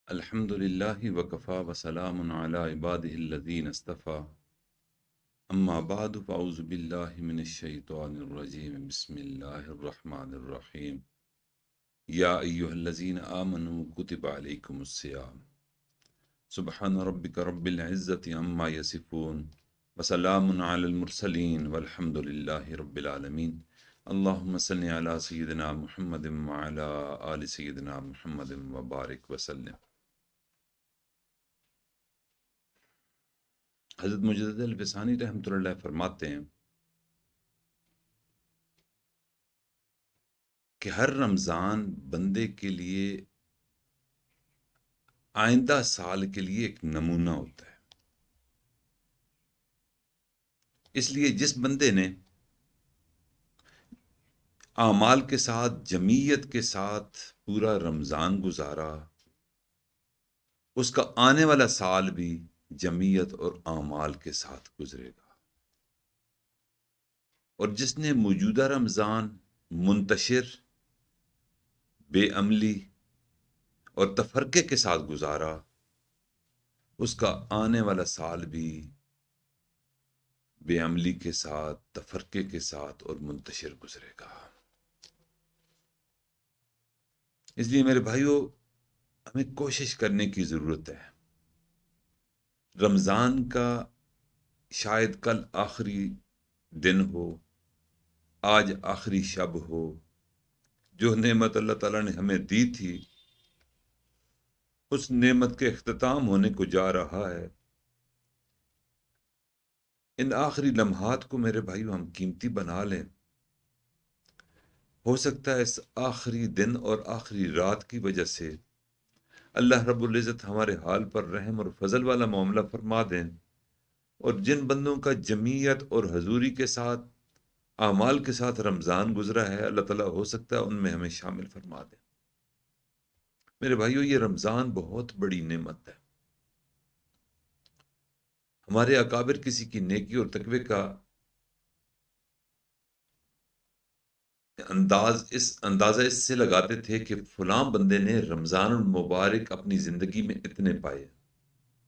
الحمد للہ وکفا وسلام علی عبادہ الذین اصطفیٰ اما بعد فاعوذ باللہ من الشیطان الرجیم بسم اللہ الرحمن الرحیم یا ایہا الذین آمنوا کتب علیکم الصیام سبحان ربک رب العزت عما یصفون وسلام علی المرسلین والحمد للہ رب العالمین اللہم صلی علی سیدنا محمد وعلی آل سیدنا محمد وبارک وسلم۔ حضرت مجدد الفسانی رحمۃ اللہ علیہ فرماتے ہیں کہ ہر رمضان بندے کے لیے آئندہ سال کے لیے ایک نمونہ ہوتا ہے۔ اس لیے جس بندے نے اعمال کے ساتھ جمیت کے ساتھ پورا رمضان گزارا، اس کا آنے والا سال بھی جمیت اور اعمال کے ساتھ گزرے گا، اور جس نے موجودہ رمضان منتشر، بے عملی اور تفرقے کے ساتھ گزارا، اس کا آنے والا سال بھی بے عملی کے ساتھ، تفرقے کے ساتھ اور منتشر گزرے گا۔ اس لیے میرے بھائیوں، ہمیں کوشش کرنے کی ضرورت ہے۔ رمضان کا شاید کل آخری دن ہو، آج آخری شب ہو، جو نعمت اللہ تعالیٰ نے ہمیں دی تھی اس نعمت کے اختتام ہونے کو جا رہا ہے۔ ان آخری لمحات کو میرے بھائیوں ہم قیمتی بنا لیں۔ ہو سکتا ہے اس آخری دن اور آخری رات کی وجہ سے اللہ رب العزت ہمارے حال پر رحم اور فضل والا معاملہ فرما دیں، اور جن بندوں کا جمیت اور حضوری کے ساتھ، اعمال کے ساتھ رمضان گزرا ہے، اللہ تعالیٰ ہو سکتا ہے ان میں ہمیں شامل فرما دیں۔ میرے بھائیوں، یہ رمضان بہت بڑی نعمت ہے۔ ہمارے اکابر کسی کی نیکی اور تقوی کا اندازہ اس سے لگاتے تھے کہ فلاں بندے نے رمضان المبارک اپنی زندگی میں اتنے پائے،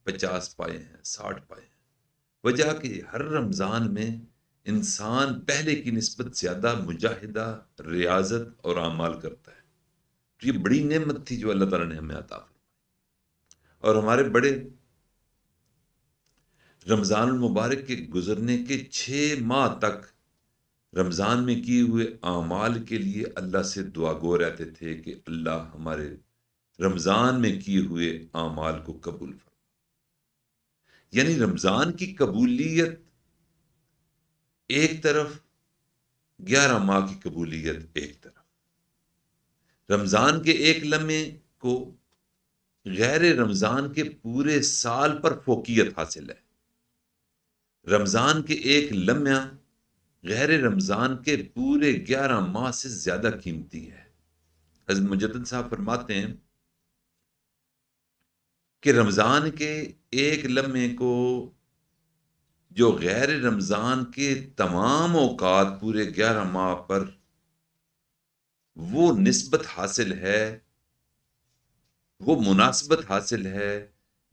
50 پائے ہیں، 60 پائے ہیں۔ وجہ کہ ہر رمضان میں انسان پہلے کی نسبت زیادہ مجاہدہ، ریاضت اور اعمال کرتا ہے۔ تو یہ بڑی نعمت تھی جو اللہ تعالیٰ نے ہمیں عطا فرمائی، اور ہمارے بڑے رمضان المبارک کے گزرنے کے 6 ماہ تک رمضان میں کیے ہوئے اعمال کے لیے اللہ سے دعا گو رہتے تھے کہ اللہ ہمارے رمضان میں کیے ہوئے اعمال کو قبول فرما۔ یعنی رمضان کی قبولیت ایک طرف، 11 ماہ کی قبولیت ایک طرف۔ رمضان کے ایک لمحے کو غیر رمضان کے پورے سال پر فوقیت حاصل ہے۔ رمضان کے ایک لمحہ غیر رمضان کے پورے 11 ماہ سے زیادہ قیمتی ہے۔ حضرت مجدد صاحب فرماتے ہیں کہ رمضان کے ایک لمحے کو جو غیر رمضان کے تمام اوقات پورے 11 ماہ پر وہ نسبت حاصل ہے، وہ مناسبت حاصل ہے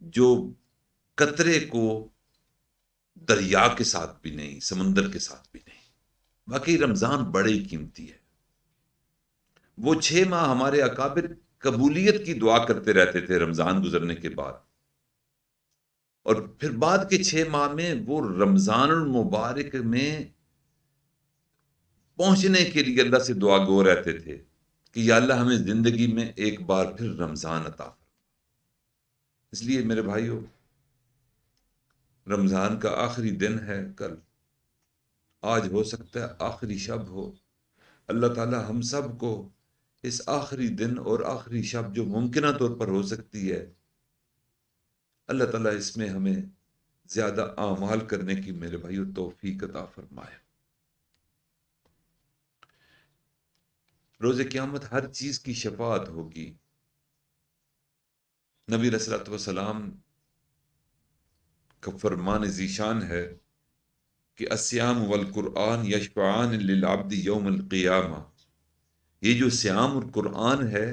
جو قطرے کو دریا کے ساتھ بھی نہیں، سمندر کے ساتھ بھی نہیں۔ باقی رمضان بڑے قیمتی ہے۔ وہ 6 ماہ ہمارے اکابر قبولیت کی دعا کرتے رہتے تھے رمضان گزرنے کے بعد، اور پھر بعد کے 6 ماہ میں وہ رمضان المبارک میں پہنچنے کے لیے اللہ سے دعا گو رہتے تھے کہ یا اللہ ہمیں زندگی میں ایک بار پھر رمضان عطا فرما۔ اس لیے میرے بھائیوں، رمضان کا آخری دن ہے کل، آج ہو سکتا ہے آخری شب ہو۔ اللہ تعالی ہم سب کو اس آخری دن اور آخری شب جو ممکنہ طور پر ہو سکتی ہے، اللہ تعالیٰ اس میں ہمیں زیادہ اعمال کرنے کی میرے بھائیو توفیق عطا فرمائے۔ روز قیامت ہر چیز کی شفاعت ہوگی۔ نبی علیہ الصلوۃ والسلام کا فرمان ذیشان ہے کہ الصیام والقرآن یشفعان للعبد یوم القیامہ۔ یہ جو صیام اور قرآن ہے،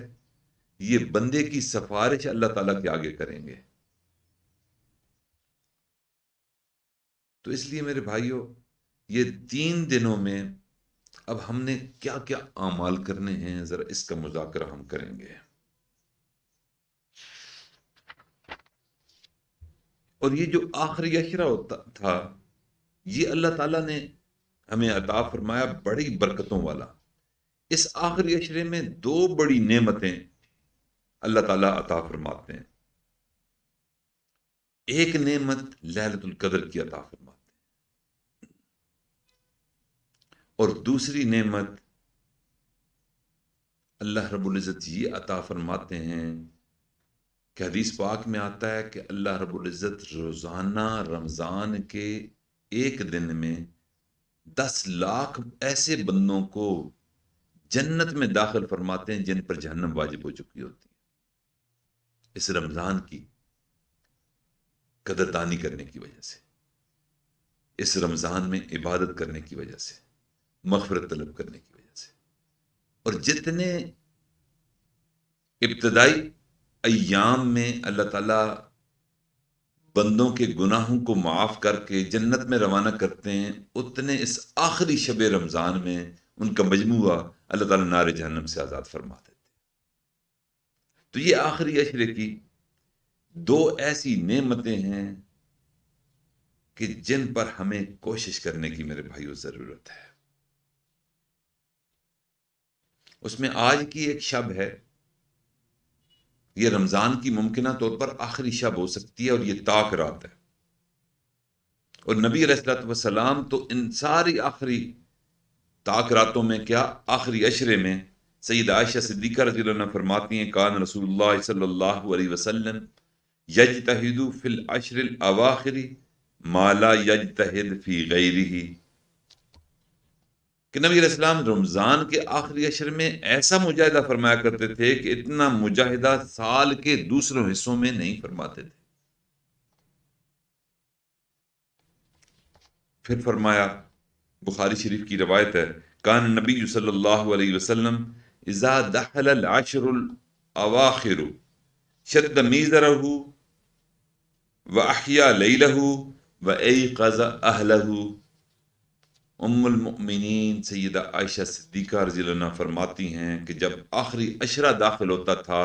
یہ بندے کی سفارش اللہ تعالیٰ کے آگے کریں گے۔ تو اس لیے میرے بھائیوں، یہ 3 دنوں میں اب ہم نے کیا کیا اعمال کرنے ہیں، ذرا اس کا مذاکرہ ہم کریں گے۔ اور یہ جو آخری عشرہ ہوتا تھا، یہ اللہ تعالیٰ نے ہمیں عطا فرمایا بڑی برکتوں والا۔ اس آخری عشرے میں 2 بڑی نعمتیں اللہ تعالیٰ عطا فرماتے ہیں۔ ایک نعمت لیلۃ القدر کی عطا فرماتے ہیں، اور دوسری نعمت اللہ رب العزت یہ عطا فرماتے ہیں کہ حدیث پاک میں آتا ہے کہ اللہ رب العزت روزانہ رمضان کے ایک دن میں 10 لاکھ ایسے بندوں کو جنت میں داخل فرماتے ہیں جن پر جہنم واجب ہو چکی ہوتی ہے، اس رمضان کی قدردانی کرنے کی وجہ سے، اس رمضان میں عبادت کرنے کی وجہ سے، مغفرت طلب کرنے کی وجہ سے۔ اور جتنے ابتدائی ایام میں اللہ تعالیٰ بندوں کے گناہوں کو معاف کر کے جنت میں روانہ کرتے ہیں، اتنے اس آخری شب رمضان میں ان کا مجموعہ اللہ تعالیٰ نار جہنم سے آزاد فرما دیتے۔ تو یہ آخری عشرے کی 2 ایسی نعمتیں ہیں کہ جن پر ہمیں کوشش کرنے کی میرے بھائیوں ضرورت ہے۔ اس میں آج کی ایک شب ہے، یہ رمضان کی ممکنہ طور پر آخری شب ہو سکتی ہے، اور یہ طاق رات ہے۔ اور نبی علیہ الصلوۃ والسلام تو ان ساری آخری طاق راتوں میں کیا، آخری عشرے میں سیدہ عائشہ صدیقہ رضی اللہ عنہا فرماتی ہیں کان رسول اللہ صلی اللہ علیہ وسلم یجتہد فی العشر الاواخر ما لا یجتہد فی غیرہ، کہ نبی علیہ السلام رمضان کے آخری عشر میں ایسا مجاہدہ فرمایا کرتے تھے کہ اتنا مجاہدہ سال کے دوسروں حصوں میں نہیں فرماتے تھے۔ پھر فرمایا، بخاری شریف کی روایت ہے، کان نبی صلی اللہ علیہ وسلم اذا دخل العشر الاواخر شد میزرہ واحیا لیلہ وایقظ اہلہ۔ ام المؤمنین سیدہ عائشہ صدیقہ رضی اللہ عنہا فرماتی ہیں کہ جب آخری عشرہ داخل ہوتا تھا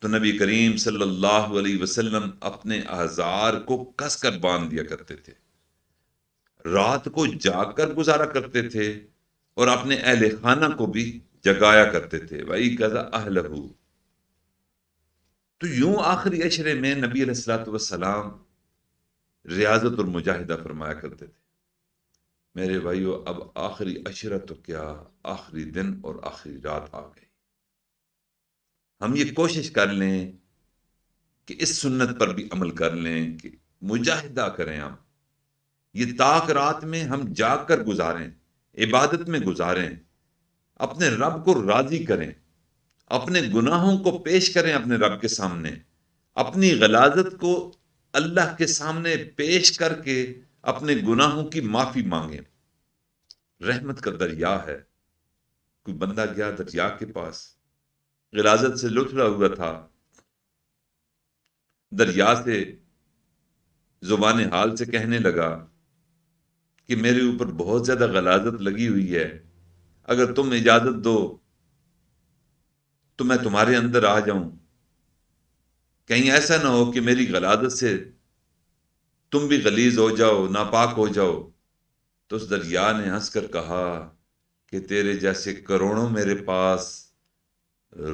تو نبی کریم صلی اللہ علیہ وسلم اپنے احزار کو کس کر باندھ دیا کرتے تھے، رات کو جاگ کر گزارا کرتے تھے، اور اپنے اہل خانہ کو بھی جگایا کرتے تھے، وَإِيقَظَ أَهْلَهُ۔ تو یوں آخری عشرے میں نبی علیہ الصلوۃ والسلام ریاضت اور مجاہدہ فرمایا کرتے تھے۔ میرے بھائیو، اب آخری عشرہ تو کیا، آخری دن اور آخری رات آ گئی۔ ہم یہ کوشش کر لیں کہ اس سنت پر بھی عمل کر لیں کہ مجاہدہ کریں، ہم یہ طاق رات میں ہم جاگ کر گزاریں، عبادت میں گزاریں، اپنے رب کو راضی کریں، اپنے گناہوں کو پیش کریں اپنے رب کے سامنے، اپنی غلاظت کو اللہ کے سامنے پیش کر کے اپنے گناہوں کی معافی مانگیں۔ رحمت کا دریا ہے، کوئی بندہ گیا دریا کے پاس، غلاظت سے لتھڑا ہوا تھا، دریا سے زبان حال سے کہنے لگا کہ میرے اوپر بہت زیادہ غلاظت لگی ہوئی ہے، اگر تم اجازت دو تو میں تمہارے اندر آ جاؤں، کہیں ایسا نہ ہو کہ میری غلاظت سے تم بھی غلیظ ہو جاؤ، ناپاک ہو جاؤ۔ تو اس دریا نے ہنس کر کہا کہ تیرے جیسے کروڑوں میرے پاس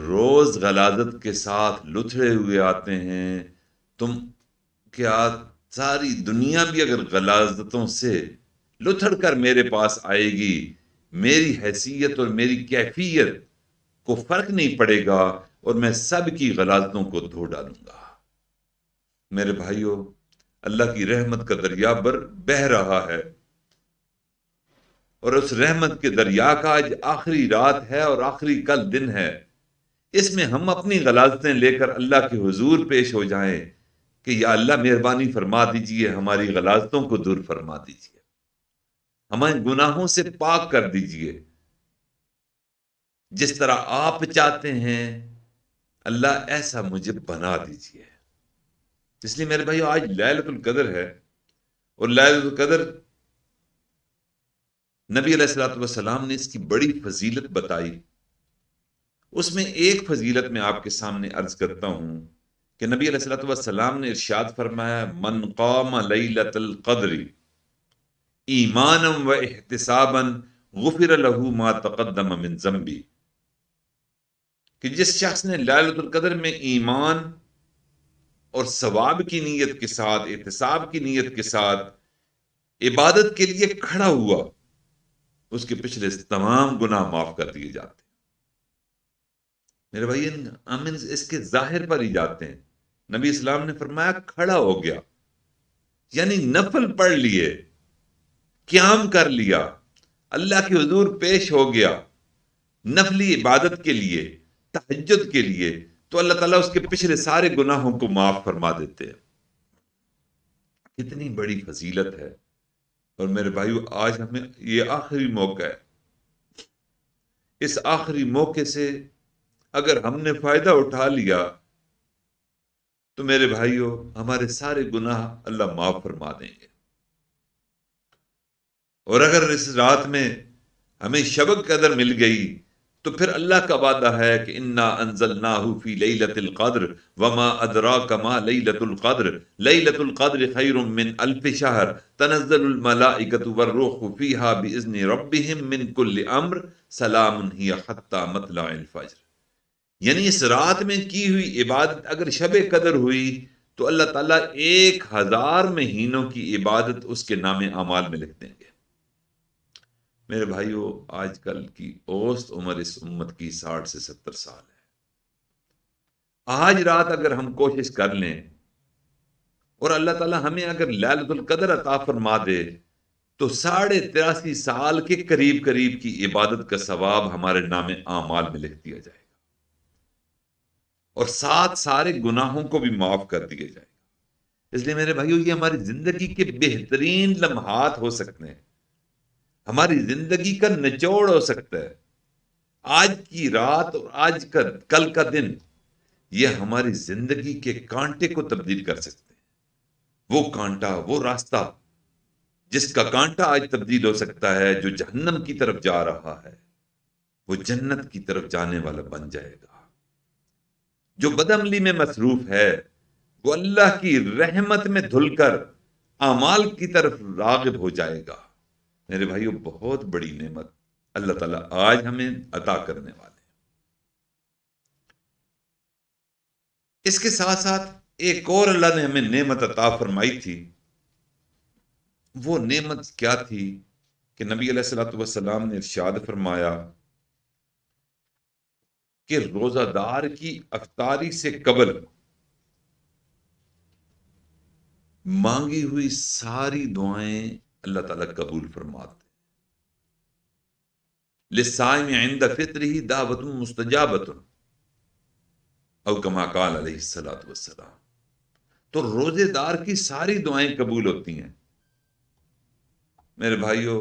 روز غلاظت کے ساتھ لتھڑے ہوئے آتے ہیں، تم کیا ساری دنیا بھی اگر غلاظتوں سے لتھڑ کر میرے پاس آئے گی، میری حیثیت اور میری کیفیت کو فرق نہیں پڑے گا، اور میں سب کی غلاظتوں کو دھو ڈالوں گا۔ میرے بھائیوں، اللہ کی رحمت کا دریا بہہ رہا ہے، اور اس رحمت کے دریا کا آج آخری رات ہے اور آخری کل دن ہے۔ اس میں ہم اپنی غلاظتیں لے کر اللہ کے حضور پیش ہو جائیں کہ یا اللہ مہربانی فرما دیجئے، ہماری غلاظتوں کو دور فرما دیجئے، ہمیں گناہوں سے پاک کر دیجئے، جس طرح آپ چاہتے ہیں اللہ ایسا مجھے بنا دیجیے۔ اس لیے میرے بھائیو آج لیلۃ القدر ہے، اور لیلۃ القدر نبی علیہ الصلوۃ والسلام نے اس کی بڑی فضیلت بتائی۔ اس میں ایک فضیلت میں آپ کے سامنے عرض کرتا ہوں کہ نبی علیہ الصلوۃ والسلام نے ارشاد فرمایا، من قام لیلۃ القدر ایمانا و احتسابا غفر له ما تقدم من ذنبی، کہ جس شخص نے لیلۃ القدر میں ایمان اور ثواب کی نیت کے ساتھ، احتساب کی نیت کے ساتھ عبادت کے لیے کھڑا ہوا، اس کے پچھلے تمام گناہ معاف کر دیے جاتے ہیں۔ میرے بھائی ہم اس کے ظاہر پر ہی جاتے ہیں۔ نبی اسلام نے فرمایا کھڑا ہو گیا، یعنی نفل پڑھ لیے، قیام کر لیا، اللہ کے حضور پیش ہو گیا نفلی عبادت کے لیے، تہجد کے لیے، تو اللہ تعالیٰ اس کے پچھلے سارے گناہوں کو معاف فرما دیتے ہیں۔ کتنی بڑی فضیلت ہے۔ اور میرے بھائیو آج ہمیں یہ آخری موقع ہے، اس آخری موقع سے اگر ہم نے فائدہ اٹھا لیا تو میرے بھائیو ہمارے سارے گناہ اللہ معاف فرما دیں گے۔ اور اگر اس رات میں ہمیں شب قدر مل گئی تو پھر اللہ کا وعدہ ہے کہ انا انزلناہ فی لیلۃ القدر وما ادراک ما لیلۃ القدر لیلۃ القدر خیر من الف شہر تنزل الملائکۃ والروح فیہا باذن ربہم من کل امر سلام ہی حتی مطلع الفجر۔ یعنی اس رات میں کی ہوئی عبادت اگر شب قدر ہوئی تو اللہ تعالیٰ 1000 مہینوں کی عبادت اس کے نام اعمال میں لکھ دیں گے۔ میرے بھائیو آج کل کی اوسط عمر اس امت کی 60 سے 70 سال ہے۔ آج رات اگر ہم کوشش کر لیں اور اللہ تعالیٰ ہمیں اگر لیلۃ القدر عطا فرما دے تو 83.5 سال کے قریب قریب کی عبادت کا ثواب ہمارے نام اعمال میں لکھ دیا جائے گا، اور ساتھ سارے گناہوں کو بھی معاف کر دیا جائے گا۔ اس لیے میرے بھائیو یہ ہماری زندگی کے بہترین لمحات ہو سکتے ہیں، ہماری زندگی کا نچوڑ ہو سکتا ہے۔ آج کی رات اور آج کا کل کا دن یہ ہماری زندگی کے کانٹے کو تبدیل کر سکتے ہیں۔ وہ کانٹا، وہ راستہ جس کا کانٹا آج تبدیل ہو سکتا ہے، جو جہنم کی طرف جا رہا ہے وہ جنت کی طرف جانے والا بن جائے گا۔ جو بدعملی میں مصروف ہے وہ اللہ کی رحمت میں دھل کر اعمال کی طرف راغب ہو جائے گا۔ میرے بھائیو بہت بڑی نعمت اللہ تعالیٰ آج ہمیں عطا کرنے والے ہیں۔ اس کے ساتھ ساتھ ایک اور اللہ نے ہمیں نعمت عطا فرمائی تھی۔ وہ نعمت کیا تھی کہ نبی علیہ الصلوۃ والسلام نے ارشاد فرمایا کہ روزہ دار کی افطاری سے قبل مانگی ہوئی ساری دعائیں اللہ تعالیٰ قبول فرماتے۔ للصائم عند فطرہ دعوت مستجابۃ او کما قال علیہ الصلوۃ والسلام۔ تو روزے دار کی ساری دعائیں قبول ہوتی ہیں۔ میرے بھائیو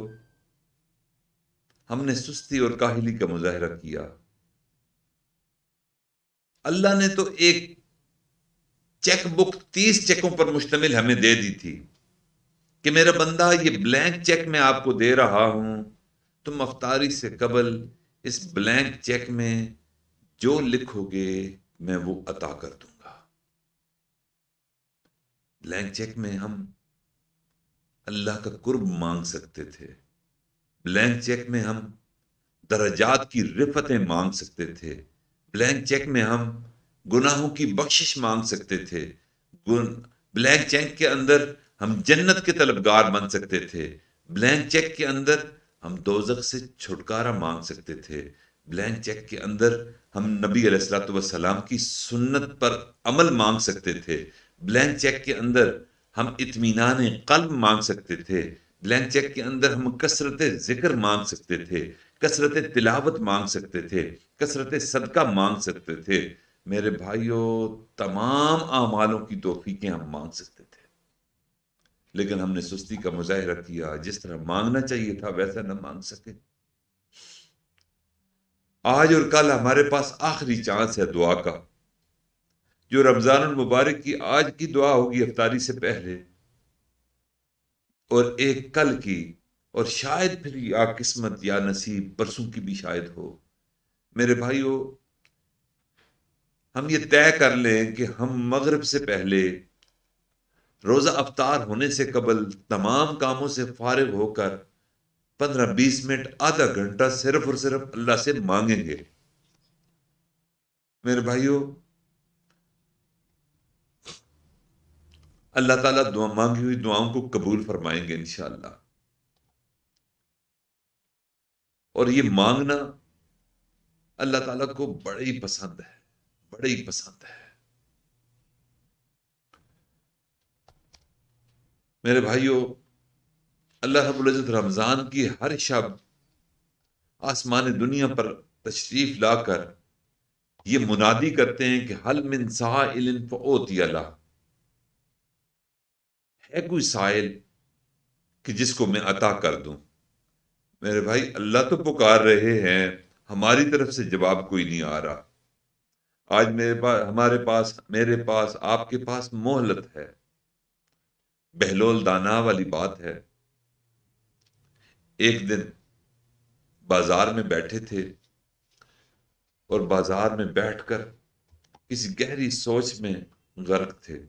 ہم نے سستی اور کاہلی کا مظاہرہ کیا۔ اللہ نے تو ایک چیک بک 30 چیکوں پر مشتمل ہمیں دے دی تھی کہ میرا بندہ یہ بلینک چیک میں آپ کو دے رہا ہوں، تم افطاری سے قبل اس بلینک چیک میں جو لکھو گے میں وہ عطا کر دوں گا۔ بلینک چیک میں ہم اللہ کا قرب مانگ سکتے تھے، بلینک چیک میں ہم درجات کی رفعتیں مانگ سکتے تھے، بلینک چیک میں ہم گناہوں کی بخشش مانگ سکتے تھے، بلینک چیک کے اندر ہم جنت کے طلبگار بن سکتے تھے، بلینک چیک کے اندر ہم دوزخ سے چھٹکارا مانگ سکتے تھے، بلینک چیک کے اندر ہم نبی علیہ الصلوۃ والسلام کی سنت پر عمل مانگ سکتے تھے، بلینک چیک کے اندر ہم اطمینان قلب مانگ سکتے تھے، بلینک چیک کے اندر ہم کثرت ذکر مانگ سکتے تھے، کثرت تلاوت مانگ سکتے تھے، کثرت صدقہ مانگ سکتے تھے۔ میرے بھائیوں تمام اعمالوں کی توفیقیں ہم مانگ سکتے تھے، لیکن ہم نے سستی کا مظاہرہ کیا، جس طرح مانگنا چاہیے تھا ویسا نہ مانگ سکے۔ آج اور کل ہمارے پاس آخری چانس ہے دعا کا، جو رمضان المبارک کی آج کی دعا ہوگی افطاری سے پہلے، اور ایک کل کی، اور شاید پھر یا قسمت یا نصیب پرسوں کی بھی شاید ہو۔ میرے بھائیوں، ہم یہ طے کر لیں کہ ہم مغرب سے پہلے، روزہ افطار ہونے سے قبل تمام کاموں سے فارغ ہو کر 15-20 منٹ، آدھا گھنٹہ صرف اور صرف اللہ سے مانگیں گے۔ میرے بھائیوں، اللہ تعالیٰ مانگی ہوئی دعاؤں کو قبول فرمائیں گے انشاءاللہ۔ اور یہ مانگنا اللہ تعالیٰ کو بڑے ہی پسند ہے، بڑے ہی پسند ہے۔ میرے بھائیوں، اللہ رب العزت رمضان کی ہر شب آسمان دنیا پر تشریف لا کر یہ منادی کرتے ہیں کہ حل من سائل فأعطی لہ، ہے کوئی سائل کہ جس کو میں عطا کر دوں۔ میرے بھائی، اللہ تو پکار رہے ہیں، ہماری طرف سے جواب کوئی نہیں آ رہا۔ آج میرے پاس آپ کے پاس مہلت ہے۔ بہلول دانا والی بات ہے، ایک دن بازار میں بیٹھے تھے اور بازار میں بیٹھ کر کسی گہری سوچ میں غرق تھے۔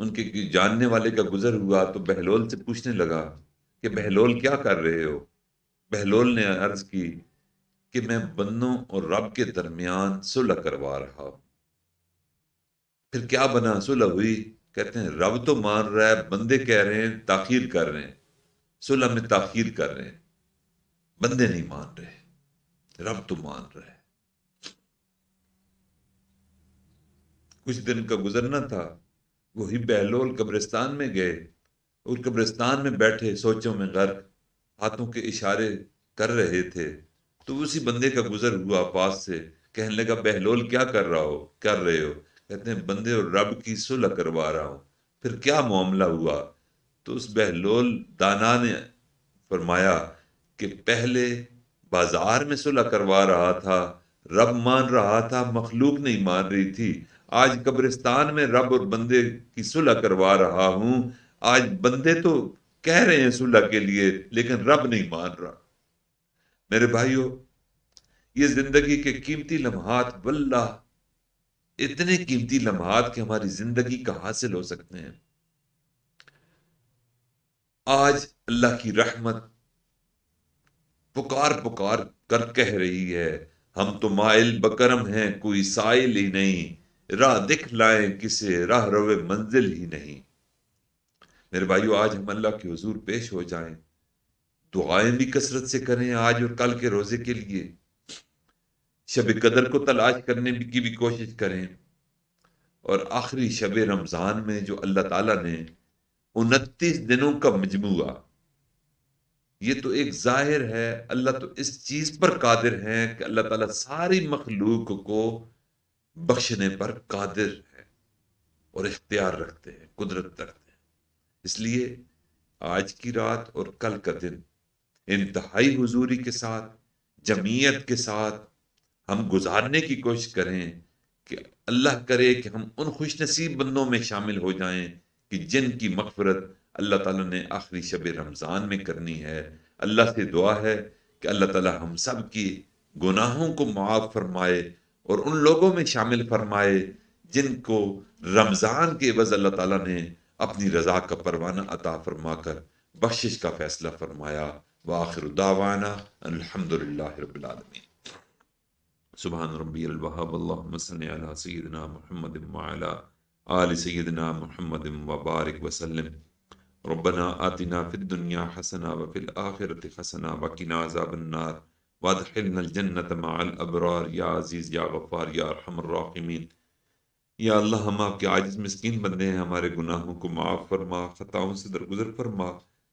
ان کے جاننے والے کا گزر ہوا تو بہلول سے پوچھنے لگا کہ بہلول کیا کر رہے ہو؟ بہلول نے عرض کی کہ میں بندوں اور رب کے درمیان صلح کروا رہا ہوں۔ پھر کیا بنا؟ صلح ہوئی؟ کہتے ہیں رب تو مان رہا ہے، بندے کہہ رہے ہیں تاخیر کر رہے ہیں، صلح میں تاخیر کر رہے ہیں، بندے نہیں مان رہے، رب تو مان رہا ہے۔ کچھ دن کا گزرنا تھا، وہی بہلول قبرستان میں گئے اور قبرستان میں بیٹھے سوچوں میں غرق، ہاتھوں کے اشارے کر رہے تھے تو اسی بندے کا گزر ہوا پاس سے، کہنے لگا بہلول کیا کر رہے ہو؟ کہتے ہیں بندے اور رب کی صلح کروا رہا ہوں۔ پھر کیا معاملہ ہوا؟ تو اس بہلول دانا نے فرمایا کہ پہلے بازار میں صلح کروا رہا تھا، رب مان رہا تھا، مخلوق نہیں مان رہی تھی۔ آج قبرستان میں رب اور بندے کی صلح کروا رہا ہوں، آج بندے تو کہہ رہے ہیں صلح کے لیے لیکن رب نہیں مان رہا۔ میرے بھائیوں، یہ زندگی کے قیمتی لمحات، واللہ اتنے قیمتی لمحات کہ ہماری زندگی کا حاصل ہو سکتے ہیں۔ آج اللہ کی رحمت پکار پکار کر کہہ رہی ہے، ہم تو مائل بکرم ہیں، کوئی سائل ہی نہیں، راہ دکھ لائیں کسے، راہ روے منزل ہی نہیں۔ میرے بھائیو، آج ہم اللہ کے حضور پیش ہو جائیں، دعائیں بھی کثرت سے کریں آج اور کل کے روزے کے لیے، شب قدر کو تلاش کرنے کی بھی کوشش کریں، اور آخری شب رمضان میں جو اللہ تعالیٰ نے 29 دنوں کا مجموعہ، یہ تو ایک ظاہر ہے، اللہ تو اس چیز پر قادر ہے کہ اللہ تعالیٰ ساری مخلوق کو بخشنے پر قادر ہے اور اختیار رکھتے ہیں، قدرت رکھتے ہیں۔ اس لیے آج کی رات اور کل کا دن انتہائی حضوری کے ساتھ، جمعیت کے ساتھ ہم گزارنے کی کوشش کریں کہ اللہ کرے کہ ہم ان خوش نصیب بندوں میں شامل ہو جائیں کہ جن کی مغفرت اللہ تعالیٰ نے آخری شب رمضان میں کرنی ہے۔ اللہ سے دعا ہے کہ اللہ تعالیٰ ہم سب کی گناہوں کو معاف فرمائے اور ان لوگوں میں شامل فرمائے جن کو رمضان کے عوض اللہ تعالیٰ نے اپنی رضا کا پروانہ عطا فرما کر بخشش کا فیصلہ فرمایا۔ وآخر دعوانا الحمدللہ رب العالمین۔ سبحان ربی الوہاب، اللہم صلی علی سیدنا محمد وعلی آل سیدنا محمد وبارک وسلم۔ ربنا آتنا فی الدنیا حسنہ وفی الآخرۃ حسنہ وقنا عذاب النار وادخلنا الجنۃ مع الابرار، یا عزیز یا غفار یا ارحم الراحمین۔ یا اللہ، ہم آپ کے عاجز مسکین بندے ہیں، ہمارے گناہوں کو معاف فرما، خطاؤں سے درگزر فرما،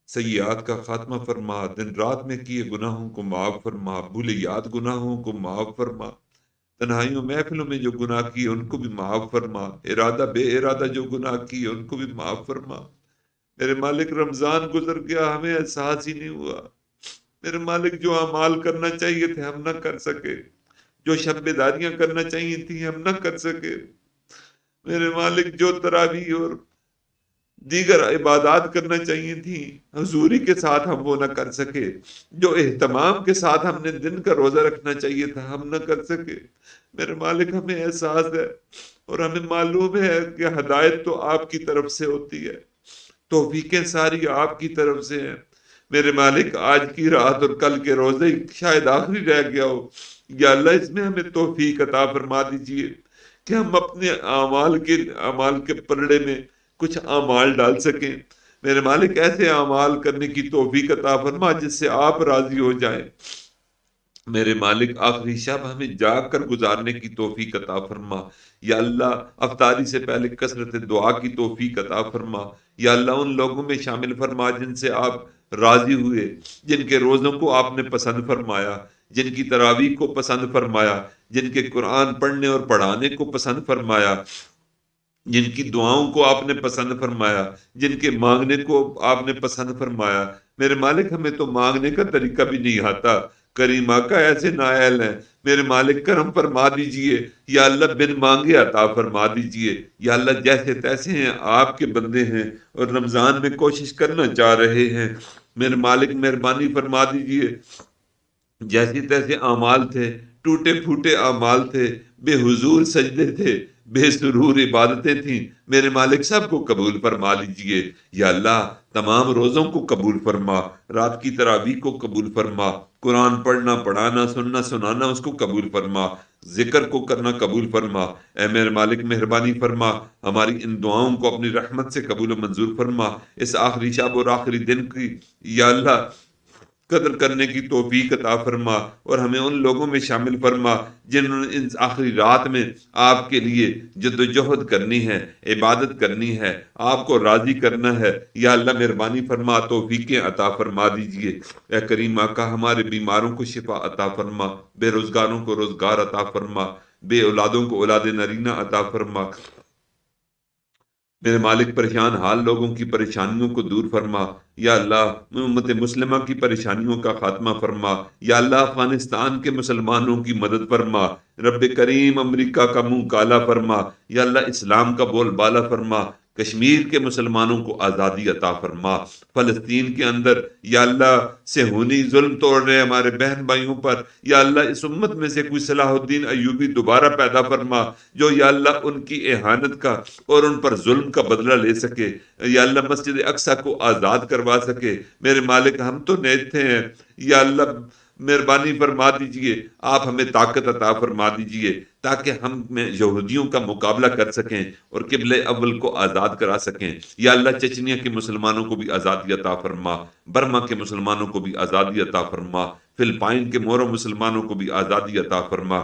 سیئات کا خاتمہ فرما، دن رات میں کیے گناہوں کو معاف فرما، بھولے یاد گناہوں کو معاف فرما، تنہائیوں محفلوں میں جو گناہ کیے ان کو بھی معاف فرما، ارادہ بے ارادہ جو گناہ کیے ان کو بھی معاف فرما۔ میرے مالک، رمضان گزر گیا، ہمیں احساس ہی نہیں ہوا۔ میرے مالک، جو اعمال کرنا چاہیے تھے ہم نہ کر سکے، جو شب بیداریاں کرنا چاہیے تھیں ہم نہ کر سکے، میرے مالک جو تراویح اور دیگر عبادات کرنا چاہیے تھیں حضوری کے ساتھ ہم وہ نہ کر سکے، جو اہتمام کے ساتھ ہم نے دن کا روزہ رکھنا چاہیے تھا ہم نہ کر سکے۔ میرے مالک ہمیں احساس ہے اور ہمیں معلوم ہے کہ ہدایت تو آپ کی طرف سے ہوتی ہے، توفیقیں ساری آپ کی طرف سے ہیں۔ میرے مالک آج کی رات اور کل کے روزے شاید آخری رہ گیا ہو، یا اللہ اس میں ہمیں توفیق عطا فرما دیجئے کہ ہم اپنے اعمال کے پلڑے میں کچھ اعمال ڈال سکیں۔ میرے مالک ایسے اعمال کرنے کی توفیق عطا فرما جس سے آپ راضی ہو جائیں۔ میرے مالک آخری شب ہمیں جاگ کر گزارنے کی توفیق عطا فرما، یا اللہ افطاری سے پہلے کثرت دعا کی توفیق عطا فرما، یا اللہ ان لوگوں میں شامل فرما جن سے آپ راضی ہوئے، جن کے روزوں کو آپ نے پسند فرمایا، جن کی تراویح کو پسند فرمایا، جن کے قرآن پڑھنے اور پڑھانے کو پسند فرمایا، جن کی دعاؤں کو آپ نے پسند فرمایا، جن کے مانگنے کو آپ نے پسند فرمایا۔ میرے مالک ہمیں تو مانگنے کا طریقہ بھی نہیں آتا، کریم آقا ایسے نائل ہیں، میرے مالک کرم فرما دیجئے، یا اللہ بن مانگے عطا فرما دیجئے، یا اللہ جیسے تیسے ہیں آپ کے بندے ہیں اور رمضان میں کوشش کرنا چاہ رہے ہیں، میرے مالک مہربانی فرما دیجئے، جیسے تیسے اعمال تھے، ٹوٹے پھوٹے اعمال تھے، بے حضور سجدے تھے، بے سرور عبادتیں تھیں، میرے مالک سب کو قبول فرما لیجئے، یا اللہ تمام روزوں کو قبول فرما، رات کی تراویح کو قبول فرما، قرآن پڑھنا پڑھانا سننا سنانا اس کو قبول فرما، ذکر کو کرنا قبول فرما۔ اے میرے مالک مہربانی فرما، ہماری ان دعاؤں کو اپنی رحمت سے قبول و منظور فرما، اس آخری شب اور آخری دن کی یا اللہ قدر کرنے کی توفیق عطا فرما، اور ہمیں ان لوگوں میں شامل فرما جنہوں نے ان آخری رات میں آپ کے لیے جد و جہد کرنی ہے، عبادت کرنی ہے، آپ کو راضی کرنا ہے۔ یا اللہ مہربانی فرما توفیقیں عطا فرما دیجئے۔ اے کریم آقا ہمارے بیماروں کو شفا عطا فرما، بے روزگاروں کو روزگار عطا فرما، بے اولادوں کو اولاد نرینہ عطا فرما۔ میرے مالک پریشان حال لوگوں کی پریشانیوں کو دور فرما، یا اللہ امت مسلمہ کی پریشانیوں کا خاتمہ فرما، یا اللہ افغانستان کے مسلمانوں کی مدد فرما، رب کریم امریکہ کا منہ کالا فرما، یا اللہ اسلام کا بول بالا فرما، کشمیر کے مسلمانوں کو آزادی عطا فرما، فلسطین کے اندر یا اللہ صہیونی ظلم توڑ رہے ہمارے بہن بھائیوں پر، یا اللہ اس امت میں سے کوئی صلاح الدین ایوبی دوبارہ پیدا فرما جو یا اللہ ان کی اہانت کا اور ان پر ظلم کا بدلہ لے سکے، یا اللہ مسجد اقصی کو آزاد کروا سکے۔ میرے مالک ہم تو نیتے ہیں، یا اللہ مہربانی فرما دیجئے، آپ ہمیں طاقت عطا فرما دیجئے تاکہ ہم یہودیوں کا مقابلہ کر سکیں اور قبلہ اول کو آزاد کرا سکیں۔ یا اللہ چچنیا کے مسلمانوں کو بھی آزادی عطا فرما، برما کے مسلمانوں کو بھی آزادی عطا فرما، فلپائن کے مورو مسلمانوں کو بھی آزادی عطا فرما۔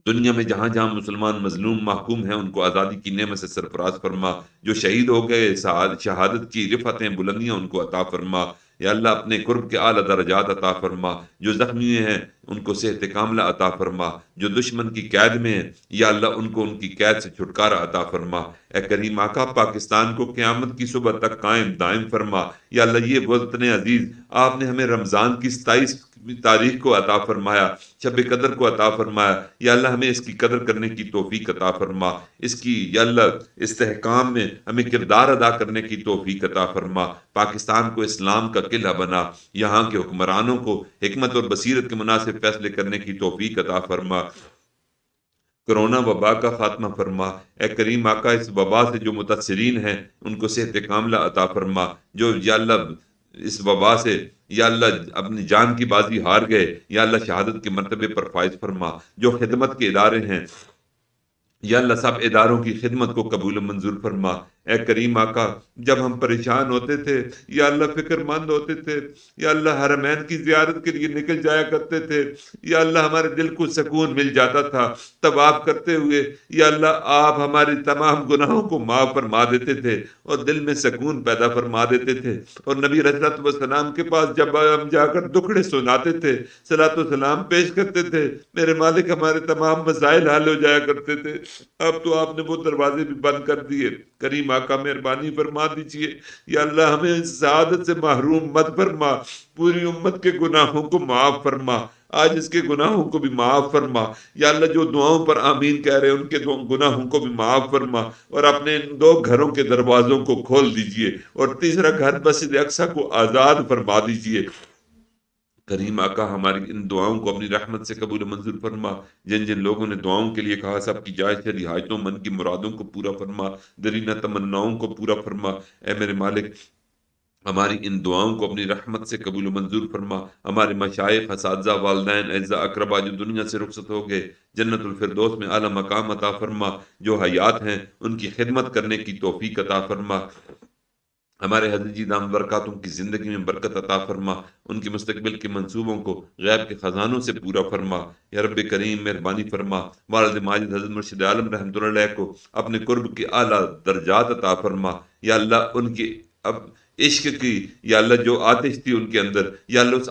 دنیا میں جہاں جہاں مسلمان مظلوم محکوم ہیں ان کو آزادی کی نعمت سے سرفراز فرما، جو شہید ہو گئے شہادت کی رفعتیں بلندیاں ان کو عطا فرما، یا اللہ اپنے قرب کے اعلیٰ درجات عطا فرما، جو زخمی ہیں ان کو صحت کاملہ عطا فرما، جو دشمن کی قید میں ہیں یا اللہ ان کو ان کی قید سے چھٹکارا عطا فرما۔ اے کریم آقا پاکستان کو قیامت کی صبح تک قائم دائم فرما، یا اللہ یہ وطن عزیز آپ نے ہمیں رمضان کی 27 تاریخ کو عطا فرمایا، شب قدر کو عطا فرمایا، یا اللہ ہمیں اس کی قدر کرنے کی توفیق عطا فرما، اس کی یا اللہ استحکام میں ہمیں کردار ادا کرنے کی توفیق عطا فرما، پاکستان کو اسلام کا قلعہ بنا، یہاں کے حکمرانوں کو حکمت اور بصیرت کے مناسب فیصلے کرنے کی توفیق عطا فرما، کرونا وبا کا خاتمہ فرما۔ اے کریم آقا اس وبا سے جو متاثرین ہیں ان کو صحت کاملہ عطا فرما، جو یا اللہ اس وبا سے یا اللہ اپنی جان کی بازی ہار گئے یا اللہ شہادت کے مرتبے پر فائز فرما، جو خدمت کے ادارے ہیں یا اللہ سب اداروں کی خدمت کو قبول و منظور فرما۔ اے کریم آقا جب ہم پریشان ہوتے تھے یا اللہ فکر مند ہوتے تھے یا اللہ حرمین کی زیارت کے لیے نکل جایا کرتے تھے، یا اللہ ہمارے دل کو سکون مل جاتا تھا طواف کرتے ہوئے، یا اللہ آپ ہماری تمام گناہوں کو معاف فرما دیتے تھے اور دل میں سکون پیدا فرما دیتے تھے، اور نبی علیہ الصلوۃ والسلام کے پاس جب ہم جا کر دکھڑے سناتے تھے صلاۃ و سلام پیش کرتے تھے، میرے مالک ہمارے تمام مسائل حل ہو جایا کرتے تھے۔ اب تو آپ نے وہ دروازے بھی بند کر دیے۔ کریم آقا مہربانی فرما دیجئے، یا اللہ ہمیں سعادت سے محروم مت فرما، پوری امت کے گناہوں کو معاف فرما، آج اس کے گناہوں کو بھی معاف فرما، یا اللہ جو دعاؤں پر آمین کہہ رہے ہیں ان کے گناہوں کو بھی معاف فرما، اور اپنے ان دو گھروں کے دروازوں کو کھول دیجئے، اور تیسرا گھر مسجد اقصی کو آزاد فرما دیجئے۔ کریم آقا ہماری ان دعاؤں کو اپنی رحمت سے قبول و منظور فرما، جن جن لوگوں نے دعاؤں کے لیے کہا سب کی جائز شرعی حاجتوں من کی مرادوں کو پورا فرما، درینہ تمناؤں کو پورا فرما۔ اے میرے مالک ہماری ان دعاؤں کو اپنی رحمت سے قبول و منظور فرما، ہمارے مشائخ، اساتذہ، والدین، اعزاء، اقربا جو دنیا سے رخصت ہو گئے، جنت الفردوس میں اعلی مقام عطا فرما، جو حیات ہیں ان کی خدمت کرنے کی توفیق عطا فرما، ہمارے حضرت جی دام برکاتوں کی زندگی میں برکت عطا فرما، ان کے مستقبل کے منصوبوں کو غیب کے خزانوں سے پورا فرما، یا رب کریم مہربانی فرما، والد ماجد حضرت مرشد عالم رحمۃ اللہ علیہ کو اپنے قرب کے اعلیٰ درجات عطا فرما، یا اللہ ان کے اب عشق کی یا اللہ جو آتش تھی ان کے اندر، یا اللہ اس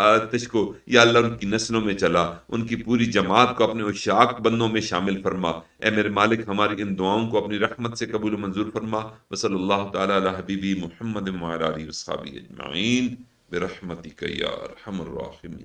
آتش کو یا اللہ ان کی نسلوں میں چلا، ان کی پوری جماعت کو اپنے عشاق بندوں میں شامل فرما۔ اے میرے مالک ہماری ان دعاؤں کو اپنی رحمت سے قبول و منظور فرما، وصلی اللہ تعالی علی حبیبی محمد وعلی آلہ وصحبہ اجمعین برحمتک یا ارحم الراحمین۔